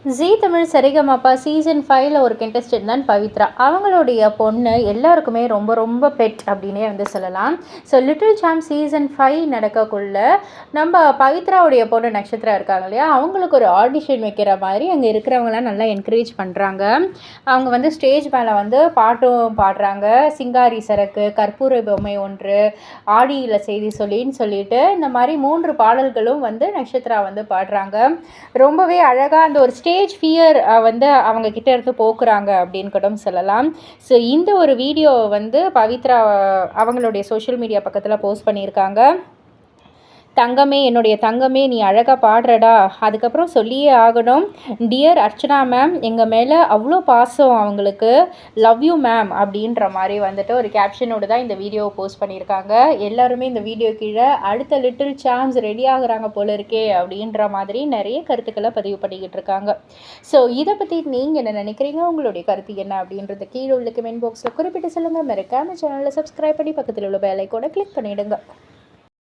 ஜீ Tamil Sa Re Ga Ma Pa season 5ல் ஒரு contestant தான் பவித்ரா. அவங்களுடைய பொண்ணு எல்லாருக்குமே ரொம்ப ரொம்ப பெட் அப்படின்னே வந்து சொல்லலாம். ஸோ லிட்டில் சாம்ப் சீசன் 5 நடக்கக்குள்ள நம்ம பவித்ராவுடைய பொண்ணு நட்சத்திரா இருக்காங்க இல்லையா, அவங்களுக்கு ஒரு ஆடிஷன் வைக்கிற மாதிரி அங்கே இருக்கிறவங்களாம் நல்லா என்கரேஜ் பண்ணுறாங்க. அவங்க வந்து ஸ்டேஜ் மேலே வந்து பாட்டும் பாடுறாங்க. சிங்காரி சரக்கு, கற்பூர பொம்மை ஒன்று, ஆடியில் செய்தி சொல்லின்னு சொல்லிட்டு இந்த மாதிரி 3 பாடல்களும் வந்து நட்சத்திரா வந்து பாடுறாங்க. ரொம்பவே அழகாக அந்த ஒரு ஸ்டேஜ் ஃபியர் வந்து அவங்க கிட்ட இருந்து போக்குறாங்க அப்படின்னு கூட சொல்லலாம். ஸோ இந்த ஒரு வீடியோ வந்து பவித்ரா அவங்களுடைய சோஷியல் மீடியா பக்கத்தில் போஸ்ட் பண்ணியிருக்காங்க. தங்கமே, என்னுடைய தங்கமே, நீ அழகாக பாடுறடா. அதுக்கப்புறம் சொல்லியே ஆகணும், டியர் அர்ச்சனா மேம், எங்கள் மேலே அவ்வளோ பாசம் அவங்களுக்கு, லவ் யூ மேம் அப்படின்ற மாதிரி வந்துட்டு ஒரு கேப்ஷனோடு தான் இந்த வீடியோவை போஸ்ட் பண்ணியிருக்காங்க. எல்லாருமே இந்த வீடியோ கீழே அடுத்த லிட்டில் சாம்ஸ் ரெடி ஆகுறாங்க போல இருக்கே அப்படின்ற மாதிரி நிறைய கருத்துக்களை பதிவு பண்ணிக்கிட்டு இருக்காங்க. ஸோ இதை பற்றி நீங்கள் என்ன நினைக்கிறீங்க, உங்களுடைய கருத்து என்ன அப்படின்றத கீழே உள்ள கமெண்ட் பாக்ஸில் குறிப்பிட்டு சொல்லுங்கள். மறக்காம சேனலில் சப்ஸ்கிரைப் பண்ணி பக்கத்தில் உள்ள பெல் ஐகானை கிளிக் பண்ணிவிடுங்க.